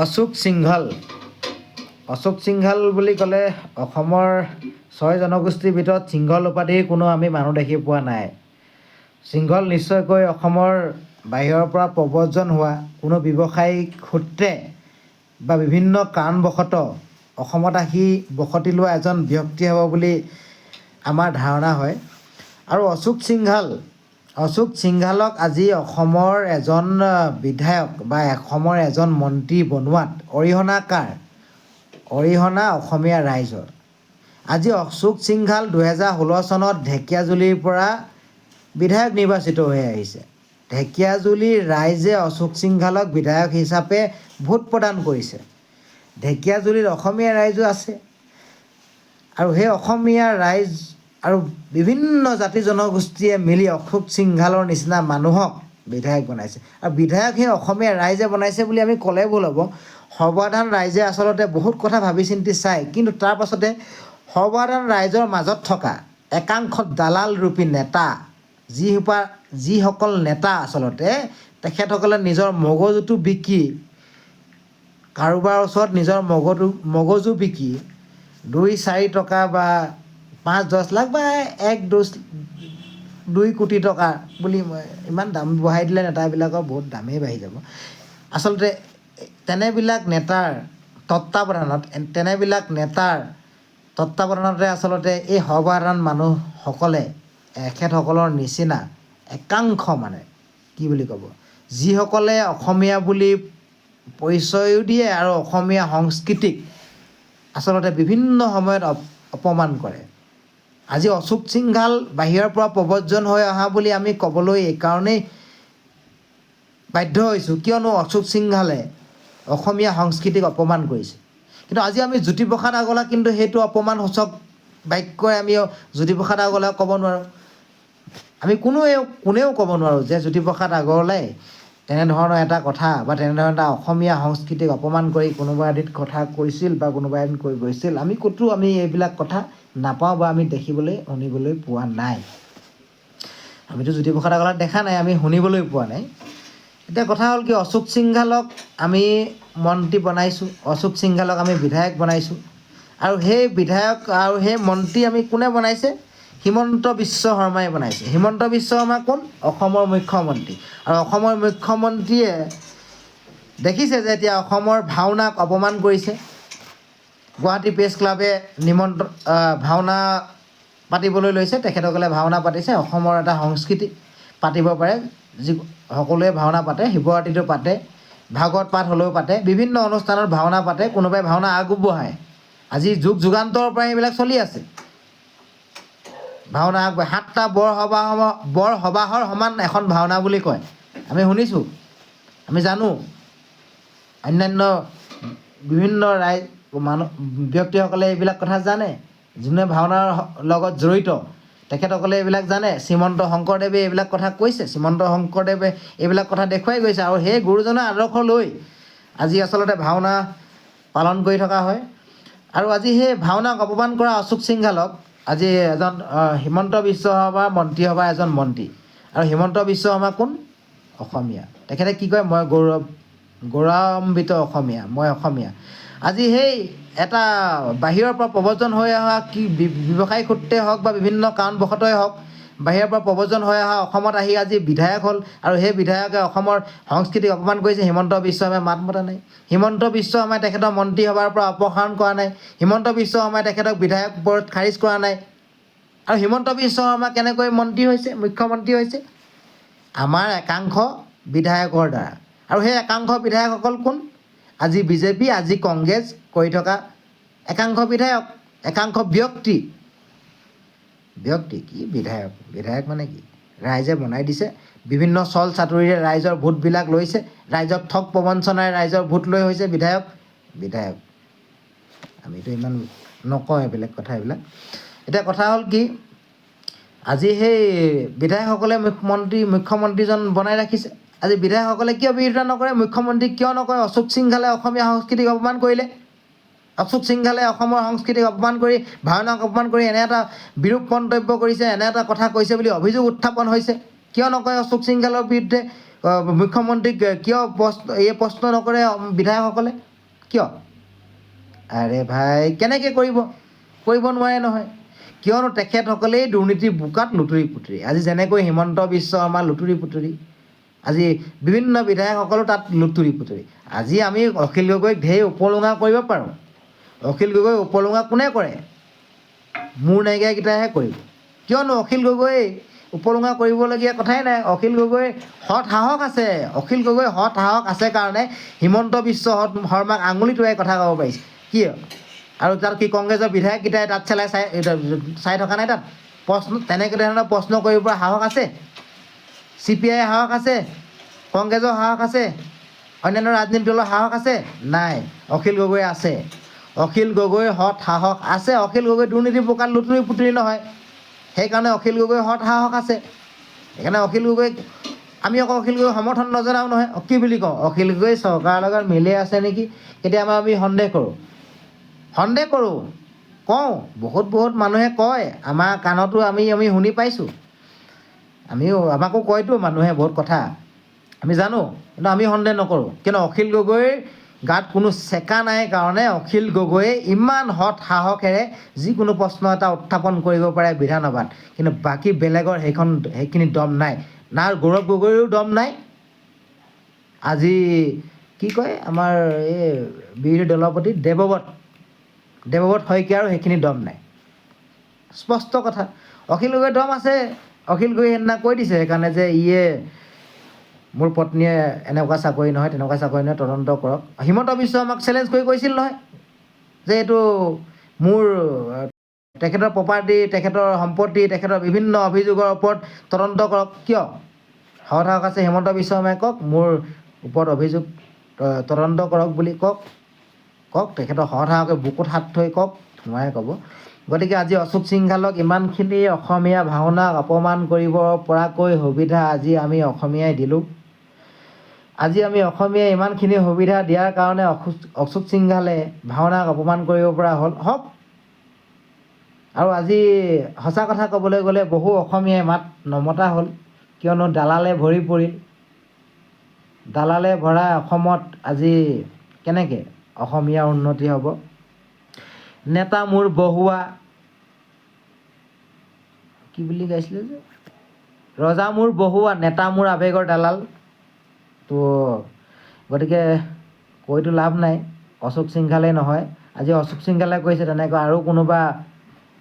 অশোক সিংঘল বুলি ক'লে অসমৰ 6 জনগোষ্ঠীৰ ভিতৰত সিংঘল উপাধিৰ কোনো আমি মানুহ দেখি পোৱা নাই। সিংঘল নিশ্চয়কৈ অসমৰ বাহিৰৰ পৰা প্ৰব্ৰজন হোৱা কোনো ব্যৱসায়িক সূত্ৰে বা বিভিন্ন কাৰণবশতঃ অসমত আহি বসতি লোৱা এজন ব্যক্তি হ'ব বুলি আমাৰ ধাৰণা হয়। আৰু অশোক সিংঘালক আজি অসমৰ এজন বিধায়ক বা অসমৰ এজন মন্ত্ৰী বনোৱাত অৰিহণা অসমীয়া ৰাইজৰ। আজি অশোক সিংঘাল 2016 চনত ঢেকীয়াজুলিৰ পৰা বিধায়ক নিৰ্বাচিত হৈ আহিছে। ঢেকীয়াজুলিৰ ৰাইজে অশোক সিংঘালক বিধায়ক হিচাপে ভোট প্ৰদান কৰিছে। ঢেকীয়াজুলিত অসমীয়া ৰাইজো আছে আৰু সেই অসমীয়া ৰাইজ আৰু বিভিন্ন জাতি জনগোষ্ঠীয়ে মিলি অশোক সিংঘালৰ নিচিনা মানুহক বিধায়ক বনাইছে। আৰু বিধায়ক সেই অসমীয়া ৰাইজে বনাইছে বুলি আমি ক'লে ভুল হ'ব। সৰ্বসাধাৰণ ৰাইজে আচলতে বহুত কথা ভাবি চিন্তি চায়, কিন্তু তাৰ পাছতে সৰ্বসাধাৰণ ৰাইজৰ মাজত থকা একাংশ দালাল ৰূপী নেতা, যিসকল নেতা আচলতে তেখেতসকলে নিজৰ মগজুটো বিকি কাৰোবাৰ ওচৰত নিজৰ মগজু বিকি 2-4 টকা বা 5-10 লাখ বা 1-2 কোটি টকা বুলি ইমান দাম বঢ়াই দিলে নেতাবিলাকৰ বহুত দামেই বাঢ়ি যাব। আচলতে তেনেবিলাক নেতাৰ তত্ত্বাৱধানতে আচলতে এই সৰ্বসাধাৰণ মানুহসকলে এখেতসকলৰ নিচিনা একাংশ কি বুলি ক'ব, যিসকলে অসমীয়া বুলি পৰিচয়ো দিয়ে আৰু অসমীয়া সংস্কৃতিক আচলতে বিভিন্ন সময়ত অপমান কৰে। আজি অশোক সিংঘাল বাহিৰৰ পৰা প্ৰব্ৰজন হৈ অহা বুলি আমি ক'বলৈ এইকাৰণেই বাধ্য হৈছোঁ, কিয়নো অশোক সিংঘালে অসমীয়া সংস্কৃতিক অপমান কৰিছে। কিন্তু আজি আমি জ্যোতিপ্ৰসাদ আগৰৱালাক কিন্তু সেইটো অপমানসূচক বাক্যই আমি জ্যোতিপ্ৰসাদ আগৰৱালাক ক'ব নোৱাৰোঁ। আমি কোনেও ক'ব নোৱাৰোঁ যে জ্যোতিপ্ৰসাদ আগৰৱালাই তেনেধৰণৰ এটা কথা বা তেনেধৰণৰ এটা অসমীয়া সংস্কৃতিক অপমান কৰি কোনোবা এদিন কথা কৈছিল বা কোনোবা এদিন কৈ গৈছিল। আমি এইবিলাক কথা নাপাওঁ বা আমি দেখিবলৈ শুনিবলৈ পোৱা নাই। আমিতো জ্যোতিপ্ৰসাদ আগৰৱালাক দেখা নাই, আমি শুনিবলৈ পোৱা নাই। এতিয়া কথা হ'ল কি, অশোক সিংঘালক আমি মন্ত্ৰী বনাইছোঁ, অশোক সিংঘালক আমি বিধায়ক বনাইছোঁ। আৰু সেই বিধায়ক আৰু সেই মন্ত্ৰী আমি কোনে বনাইছে? হিমন্ত বিশ্ব শৰ্মাই বনাইছে। হিমন্ত বিশ্ব শৰ্মা কোন? অসমৰ মুখ্যমন্ত্ৰী। আৰু অসমৰ মুখ্যমন্ত্ৰীয়ে দেখিছে যে এতিয়া অসমৰ ভাওনাক অপমান কৰিছে। গুৱাহাটী প্ৰেছ ক্লাবে ভাওনা পাতিবলৈ লৈছে, তেখেতসকলে ভাওনা পাতিছে। অসমৰ এটা সংস্কৃতি পাতিব পাৰে, সকলোৱে ভাওনা পাতে, শিৱৰাত্ৰিটো পাতে, ভাগৱত পাঠ হ'লেও পাতে, বিভিন্ন অনুষ্ঠানত ভাওনা পাতে, কোনোবাই ভাওনা আগবঢ়ায়। আজি যুগান্তৰ পৰা সেইবিলাক চলি আছে। ভাওনা 7টা বৰ সবাহৰ সমান এখন ভাওনা বুলি কয়, আমি শুনিছোঁ, আমি জানো। অন্যান্য বিভিন্ন ব্যক্তিসকলে এইবিলাক কথা জানে, যোনে ভাওনাৰ লগত জড়িত তেখেতসকলে এইবিলাক জানে। শ্ৰীমন্ত শংকৰদেৱে এইবিলাক কথা কৈছে, শ্ৰীমন্ত শংকৰদেৱে এইবিলাক কথা দেখুৱাই গৈছে। আৰু সেই গুৰুজনাৰ আদৰ্শ লৈ আজি আচলতে ভাওনা পালন কৰি থকা হয়। আৰু আজি সেই ভাওনাক অপমান কৰা অশোক সিংঘালক আজি এজন হিমন্ত বিশ্ব শৰ্মাৰ মন্ত্ৰীসভাৰ এজন মন্ত্ৰী। আৰু হিমন্ত বিশ্ব শৰ্মা কোন? অসমীয়া। তেখেতে কি কয়? মই গৌৰৱান্বিত অসমীয়া, মই অসমীয়া। আজি সেই এটা বাহিৰৰ পৰা প্ৰব্ৰজন হৈ অহা কি ব্যৱসায়িক সূত্ৰে হওক বা বিভিন্ন কাৰণবশতই হওক, বাহিৰৰ পৰা প্ৰব্ৰজন হৈ অহা অসমত আহি আজি বিধায়ক হ'ল। আৰু সেই বিধায়কে অসমৰ সংস্কৃতিক অপমান কৰিছে। হিমন্ত বিশ্ব শৰ্মাই মাত মতা নাই। হিমন্ত বিশ্ব শৰ্মাই তেখেতৰ মন্ত্ৰীসভাৰ পৰা অপসাৰণ কৰা নাই। হিমন্ত বিশ্ব শৰ্মাই তেখেতক বিধায়ক পদত খাৰিজ কৰা নাই। আৰু হিমন্ত বিশ্ব শৰ্মা কেনেকৈ মুখ্যমন্ত্ৰী হৈছে? আমাৰ একাংশ বিধায়কৰ দ্বাৰা। আৰু সেই একাংশ বিধায়কসকল কোন? আজি বিজেপি, আজি কংগ্ৰেছ কৰি থকা একাংশ বিধায়ক, একাংশ ব্যক্তি কি বিধায়ক মানে কি? ৰাইজে বনাই দিছে, বিভিন্ন চল চাতুৰিৰে ৰাইজৰ ভোটবিলাক লৈছে, ৰাইজক ঠগ প্ৰবঞ্চনাৰে ৰাইজৰ ভোট লৈ হৈছে বিধায়ক। আমিতো ইমান নকওঁ এইবিলাক কথা। এতিয়া কথা হ'ল কি, আজি সেই বিধায়কসকলে মুখ্যমন্ত্ৰীজন বনাই ৰাখিছে। আজি বিধায়কসকলে কিয় বিৰোধিতা নকৰে? মুখ্যমন্ত্ৰী কিয় নকৰে? অশোক সিংঘালে অসমীয়া সংস্কৃতিক অপমান কৰিলে। অশোক সিংঘালে অসমৰ সংস্কৃতিক অপমান কৰি, ভাওনাক অপমান কৰি এনে এটা বিৰূপ মন্তব্য কৰিছে, এনে এটা কথা কৈছে বুলি অভিযোগ উত্থাপন হৈছে। কিয় নকৰে অশোক সিংঘালৰ বিৰুদ্ধে মুখ্যমন্ত্ৰীক কিয় প্ৰশ্ন নকৰে বিধায়কসকলে? কিয়? আৰে ভাই, কেনেকৈ কৰিব নোৱাৰে নহয়। কিয়নো তেখেতসকলেই দুৰ্নীতিৰ বোকাত লুতুৰি পুতুৰি। আজি যেনেকৈ হিমন্ত বিশ্ব শৰ্মা লুতুৰি পুতুৰি, আজি বিভিন্ন বিধায়কসকলো তাত লুতুৰি পুতুৰি। আজি আমি অখিল গগৈক ঢেৰ উপলুঙা কৰিব পাৰোঁ। অখিল গগৈ উপলুঙা কোনে কৰে? মূৰ নাইকিয়াকেইটাইহে কৰিব। কিয়নো অখিল গগৈ উপলুঙা কৰিবলগীয়া কথাই নাই। অখিল গগৈ সৎ সাহস আছে। অখিল গগৈ সৎ সাহস আছে কাৰণে হিমন্ত বিশ্ব শৰ্মাক আঙুলি টোৱাই কথা ক'ব পাৰিছে। কিয়? আৰু তাত কি কংগ্ৰেছৰ বিধায়ককেইটাই তাত চাই থকা নাই? তাত তেনেকৈ ধৰণৰ প্ৰশ্ন কৰিব পৰা সাহস আছে? CPI সাহস আছে? কংগ্ৰেছৰ সাহস আছে? অন্যান্য ৰাজনীতিক দলৰ সাহস আছে? নাই। অখিল গগৈ আছে। অখিল গগৈ সৎ সাহস আছে। অখিল গগৈ দুৰ্নীতিৰ বোকাত লুতুৰি পুতুৰি নহয়। সেইকাৰণে অখিল গগৈ সৎ সাহস আছে। সেইকাৰণে অখিল গগৈক আমি আকৌ অখিল গগৈ সমৰ্থন নজনাও নহয়। কি বুলি কওঁ? অখিল গগৈ চৰকাৰৰ লগত মিলি আছে নেকি কেতিয়াবা আমি সন্দেহ কৰোঁ। কওঁ, বহুত মানুহে কয়, আমাৰ কাণতো আমি শুনি পাইছোঁ। আমাকো কয়তো মানুহে বহুত কথা, আমি জানো, কিন্তু আমি সন্দেহ নকৰোঁ। কিন্তু অখিল গগৈৰ গাত কোনো চেকা নাই কাৰণে অখিল গগৈয়ে ইমান সৎ সাহসেৰে যিকোনো প্ৰশ্ন এটা উত্থাপন কৰিব পাৰে বিধানসভাত। কিন্তু বাকী বেলেগৰ সেইখিনি দম নাই। না গৌৰৱ গগৈৰো দম নাই। আজি কি কয় আমাৰ এই বিৰোধী দলপতি দেৱব্ৰত শইকীয়াৰো সেইখিনি দম নাই। স্পষ্ট কথা। অখিল গগৈৰ দম আছে। অখিল গগৈ সেইদিনা কৈ দিছে সেইকাৰণে যে মোৰ পত্নীয়ে এনেকুৱা চাকৰি নহয়, তেনেকুৱা চাকৰি নহয়, তদন্ত কৰক। হিমন্ত বিশ্ব শৰ্মাক চেলেঞ্জ কৰি কৈছিল নহয় যে এইটো মোৰ তেখেতৰ প্ৰপাৰ্টি, তেখেতৰ সম্পত্তি, তেখেতৰ বিভিন্ন অভিযোগৰ ওপৰত তদন্ত কৰক। কিয়? সৎ সাহস আছে হিমন্ত বিশ্ব শৰ্মাই কওক, মোৰ ওপৰত অভিযোগ তদন্ত কৰক বুলি কওক। তেখেতৰ সৎ সাহসে বুকুত হাত থৈ কওক, নোৱাৰে ক'ব। গতিকে আজি অশোক সিংঘালক ইমানখিনি অসমীয়া ভাওনাক অপমান কৰিব পৰাকৈ সুবিধা আজি আমি অসমীয়াই দিলোঁ। আজি আমি অসমীয়াই ইমানখিনি সুবিধা দিয়াৰ কাৰণে অশোক সিংঘালে ভাওনাক অপমান কৰিব পৰা হ'ল। হওক। আৰু আজি সঁচা কথা ক'বলৈ গ'লে বহু অসমীয়াই মাত নমতা হ'ল। কিয়নো দালালে ভৰি পৰিল। দালালে ভৰা অসমত আজি কেনেকৈ অসমীয়াৰ উন্নতি হ'ব? নেতা মোৰ বহুৱা, কি বুলি গাইছিলে যে, ৰজা মোৰ বহুৱা, নেতা মোৰ আৱেগৰ দালাল। তো গতিকে কৈতো লাভ নাই। অশোক সিংঘালেই নহয়, আজি অশোক সিংঘালে কৈছে তেনেকৈ আৰু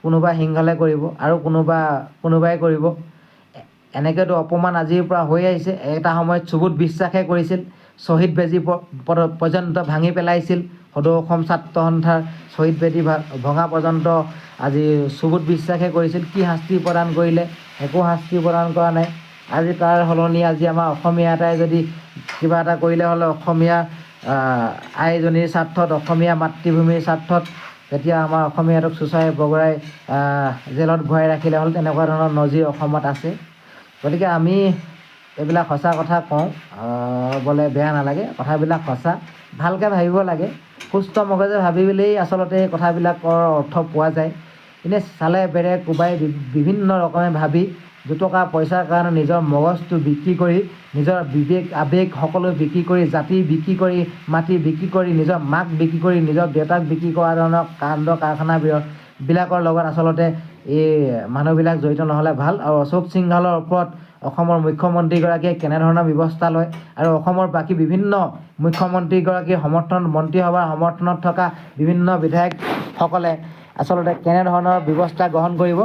কোনোবা সিংঘালে কৰিব, আৰু কোনোবাই কৰিব। এনেকৈতো অপমান আজিৰ পৰা হৈ আহিছে। এটা সময়ত সুবোধ বিশ্বাসে কৰিছিল, শ্বহীদ বেজী পৰ্যন্ত ভাঙি পেলাইছিল। সদৌ অসম ছাত্ৰ সন্থাৰ শ্বহীদ বেজী ভঙা পৰ্যন্ত আজি সুবোধ বিশ্বাসে কৰিছিল। কি শাস্তি প্ৰদান কৰিলে? একো শাস্তি প্ৰদান কৰা নাই। আজি তাৰ সলনি আজি আমাৰ অসমীয়া এটাই যদি কিবা এটা কৰিলে হ'লে অসমীয়া আইজনীৰ স্বাৰ্থত, অসমীয়া মাতৃভূমিৰ স্বাৰ্থত, তেতিয়া আমাৰ অসমীয়াটোক চুচাই বগৰাই জেলত ভৰাই ৰাখিলে হ'ল। তেনেকুৱা ধৰণৰ নজিৰ অসমত আছে। গতিকে আমি এইবিলাক সঁচা কথা কওঁ, বোলে বেয়া নালাগে। কথাবিলাক সঁচা, ভালকৈ ভাবিব লাগে। সুস্থ মগজে ভাবিলেই আচলতে কথাবিলাকৰ অৰ্থ পোৱা যায়। এনেই চালে বেৰে কোবাই বিভিন্ন ৰকমে ভাবি দুটকা পইচাৰ কাৰণে নিজৰ মগজটো বিক্ৰী কৰি, নিজৰ বিবেক আৱেগ সকলো বিক্ৰী কৰি, জাতি বিক্ৰী কৰি, মাটি বিক্ৰী কৰি, নিজৰ মাক বিক্ৰী কৰি, নিজৰ দেউতাক বিক্ৰী কৰা ধৰণৰ কাণ্ড কাৰখানাবিলাকৰ লগত আচলতে এই মানুহবিলাক জড়িত নহ'লে ভাল। আৰু অশোক সিংঘালৰ ওপৰত অসমৰ মুখ্যমন্ত্ৰীগৰাকীয়ে কেনেধৰণৰ ব্যৱস্থা লয়, আৰু অসমৰ বাকী বিভিন্ন মুখ্যমন্ত্ৰীগৰাকীৰ মন্ত্ৰীসভাৰ সমৰ্থনত থকা বিভিন্ন বিধায়কসকলে আচলতে কেনেধৰণৰ ব্যৱস্থা গ্ৰহণ কৰিব,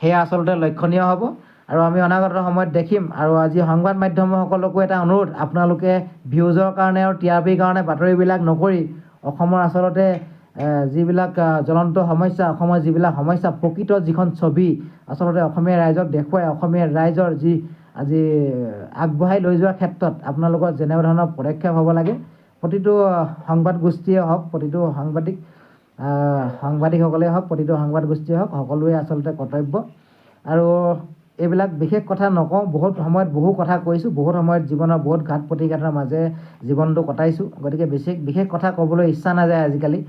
সেয়া আচলতে লক্ষণীয় হ'ব। আৰু আমি অনাগত সময়ত দেখিম। আৰু আজি সংবাদ মাধ্যমসকলকো এটা অনুৰোধ, আপোনালোকে ভিউজৰ কাৰণে আৰু TRPৰ কাৰণে বাতৰিবিলাক নকৰি অসমৰ আচলতে যিবিলাক জ্বলন্ত সমস্যা, অসমৰ যিবিলাক সমস্যা, প্ৰকৃত যিখন ছবি আচলতে অসমীয়া ৰাইজক দেখুৱাই, অসমীয়া ৰাইজৰ যি আজি আগবঢ়াই লৈ যোৱাৰ ক্ষেত্ৰত আপোনালোকৰ যেনে ধৰণৰ পদক্ষেপ হ'ব লাগে, প্ৰতিটো সংবাদ গোষ্ঠীয়ে হওক, প্ৰতিটো সাংবাদিকসকলেই হওক, প্ৰতিটো সংবাদ গোষ্ঠীয়ে হওক, সকলোৱে আচলতে কৰ্তব্য। আৰু এইবিলাক বিশেষ কথা নকওঁ। বহুত সময়ত বহু কথা কৈছোঁ, বহুত সময়ত জীৱনৰ বহুত ঘাত প্ৰতিঘাতৰ মাজে জীৱনটো কটাইছোঁ। গতিকে বিশেষ কথা ক'বলৈ ইচ্ছা নাযায় আজিকালি।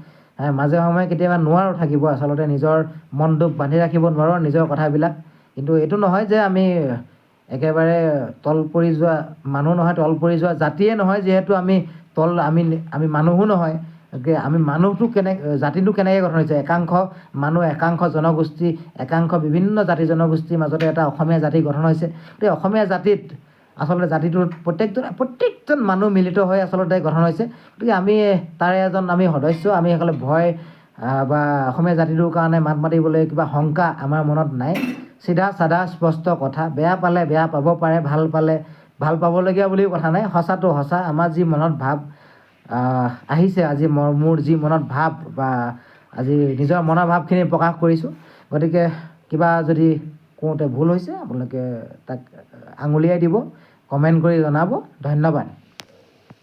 মাজে সময়ে কেতিয়াবা নোৱাৰোঁ থাকিব, আচলতে নিজৰ মনটোক বান্ধি ৰাখিব নোৱাৰোঁ নিজৰ কথাবিলাক। কিন্তু এইটো নহয় যে আমি একেবাৰে তল পৰি যোৱা মানুহ নহয়, তল পৰি যোৱা জাতিয়ে নহয়, যিহেতু আমি মানুহো নহয়। আমি মানুহটো জাতিটো কেনেকৈ গঠন হৈছে? একাংশ মানুহ, একাংশ জনগোষ্ঠী, একাংশ বিভিন্ন জাতি জনগোষ্ঠীৰ মাজতে এটা অসমীয়া জাতি গঠন হৈছে। গতিকে অসমীয়া জাতিত আচলতে জাতিটোত প্ৰত্যেকজন মানুহ মিলিত হৈ আচলতে গঠন হৈছে। গতিকে আমি তাৰে এজন আমি সদস্য। আমি সকলে ভয় বা অসমীয়া জাতিটোৰ কাৰণে মাত মাতিবলৈ কিবা শংকা আমাৰ মনত নাই। চিধা চাধা স্পষ্ট কথা। বেয়া পালে বেয়া পাব পাৰে, ভাল পালে ভাল পাবলগীয়া বুলিও কথা নাই। সঁচাটো সঁচা। আমাৰ যি মনত ভাৱ আহিছে, আজি মোৰ যি মনত ভাৱ বা আজি নিজৰ মনৰ ভাৱখিনি প্ৰকাশ কৰিছোঁ। গতিকে কিবা যদি কওঁতে ভুল হৈছে আপোনালোকে তাক আঙুলিয়াই দিব, কমেণ্ট কৰি জনাব। ধন্যবাদ।